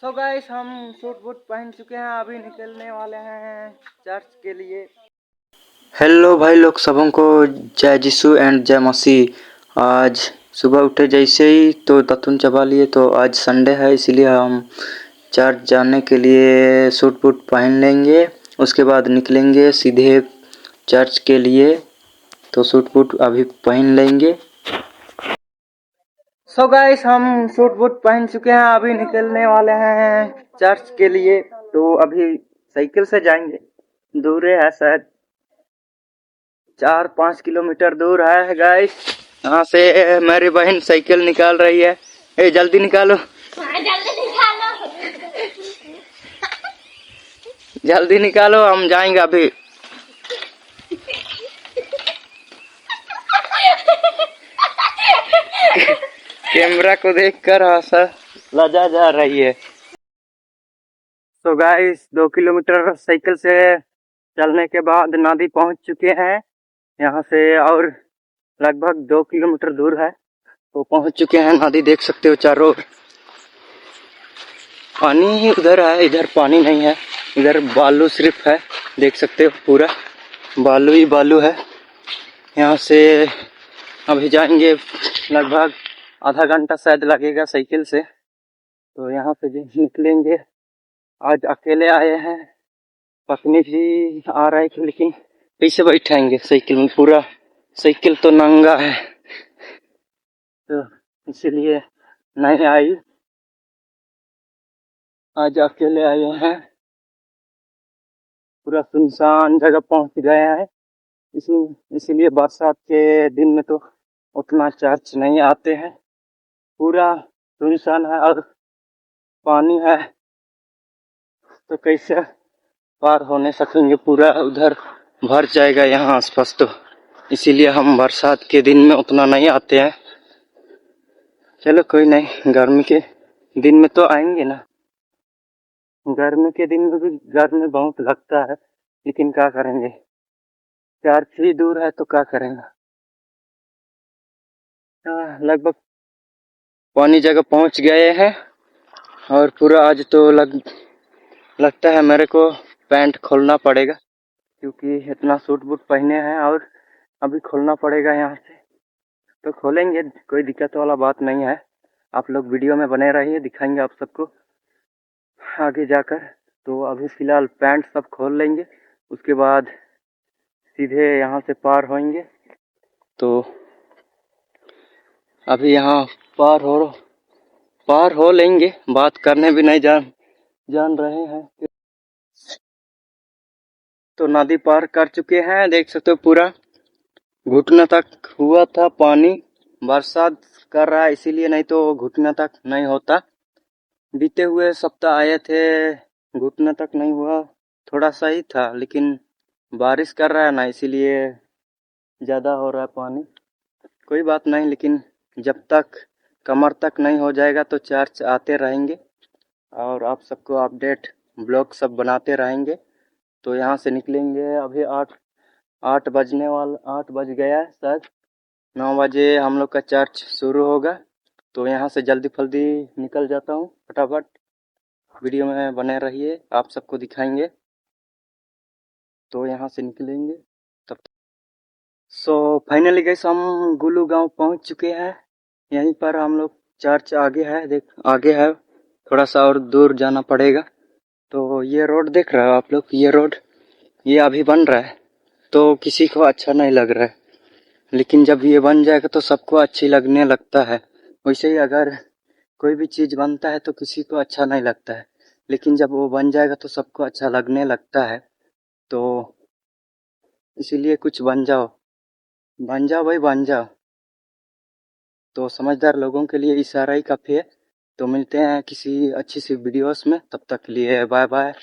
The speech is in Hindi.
सो गाइस हम सूट बूट पहन चुके हैं, अभी निकलने वाले हैं चर्च के लिए। हेलो भाई लोग, सबों को जय यीशु एंड जय मसीह। आज सुबह उठे जैसे ही तो दातुन चबा लिए, तो आज संडे है इसीलिए हम चर्च जाने के लिए सूट बूट पहन लेंगे। उसके बाद निकलेंगे सीधे चर्च के लिए, तो सूट बूट अभी पहन लेंगे। सो गाइस हम सूट बूट पहन चुके हैं, अभी निकलने वाले हैं चर्च के लिए। तो अभी साइकिल से जाएंगे, दूर है शायद 4-5 किलोमीटर दूर है गाइस। यहाँ से मेरी बहन साइकिल निकाल रही है। ए जल्दी निकालो, जल्दी निकालो, हम जाएंगे अभी। कैमरा को देखकर हंसा लजा जा रही है। तो गाइस 2 किलोमीटर साइकिल से चलने के बाद नदी पहुंच चुके हैं यहाँ से, और लगभग 2 किलोमीटर दूर है तो पहुंच चुके हैं। नदी देख सकते हो, चारों ओर पानी ही उधर है, इधर पानी नहीं है, इधर बालू सिर्फ है। देख सकते हो पूरा बालू ही बालू है। यहाँ से अभी जाएंगे, लगभग आधा घंटा शायद लगेगा साइकिल से। तो यहाँ से निकलेंगे। आज अकेले आए हैं, पत्नी जी आ रहे थे लेकिन कैसे बैठाएंगे साइकिल में, पूरा साइकिल तो नंगा है तो इसीलिए नहीं आई। आज अकेले आए हैं, पूरा सुनसान जगह पहुंच गए हैं। इसीलिए बरसात के दिन में तो उतना चर्च नहीं आते हैं, पूरा सुनसान है और पानी है तो कैसे पार होने सकेंगे, पूरा उधर भर जाएगा यहाँ आसपास। तो इसीलिए हम बरसात के दिन में उतना नहीं आते हैं। चलो कोई नहीं, गर्मी के दिन में तो आएंगे ना। गर्मी के दिन में भी गर्मी बहुत लगता है, लेकिन क्या करेंगे, चर्च ही दूर है तो क्या करेंगे। लगभग पानी जगह पहुंच गए हैं और पूरा आज तो लगता है मेरे को पैंट खोलना पड़ेगा, क्योंकि इतना सूट बूट पहने हैं और अभी खोलना पड़ेगा यहाँ से। तो खोलेंगे, कोई दिक्कत वाला बात नहीं है। आप लोग वीडियो में बने रहिए, दिखाएंगे आप सबको आगे जाकर। तो अभी फिलहाल पैंट सब खोल लेंगे, उसके बाद सीधे यहाँ से पार होंगे। तो अभी यहाँ पार हो लेंगे, बात करने भी नहीं जान रहे हैं। तो नदी पार कर चुके हैं, देख सकते हो पूरा घुटना तक हुआ था पानी। बरसात कर रहा है इसीलिए, नहीं तो घुटना तक नहीं होता। बीते हुए सप्ताह आए थे, घुटना तक नहीं हुआ, थोड़ा सा ही था, लेकिन बारिश कर रहा है ना, इसीलिए ज़्यादा हो रहा है पानी। कोई बात नहीं, लेकिन जब तक कमर तक नहीं हो जाएगा तो चर्च आते रहेंगे और आप सबको अपडेट ब्लॉग सब बनाते रहेंगे। तो यहाँ से निकलेंगे अभी 8 बज गया है शायद, 9 बजे हम लोग का चर्च शुरू होगा। तो यहाँ से जल्दी फल्दी निकल जाता हूँ फटाफट। वीडियो में बने रहिए, आप सबको दिखाएंगे। तो यहाँ से निकलेंगे तब। सो फाइनली गाइस हम गुलू गांव पहुँच चुके हैं। यहीं पर हम लोग चर्च आगे है, आगे है, थोड़ा सा और दूर जाना पड़ेगा। तो ये रोड देख रहे हो आप लोग, ये रोड ये अभी बन रहा है तो किसी को अच्छा नहीं लग रहा है, लेकिन जब ये बन जाएगा तो सबको अच्छी लगने लगता है। वैसे ही अगर कोई भी चीज़ बनता है तो किसी को अच्छा नहीं लगता है, लेकिन जब वो बन जाएगा तो सबको अच्छा लगने लगता है। तो इसीलिए कुछ बन जाओ भाई, बन जाओ। तो समझदार लोगों के लिए इशारा ही काफ़ी है। तो मिलते हैं किसी अच्छी सी वीडियोस में, तब तक के लिए बाय बाय।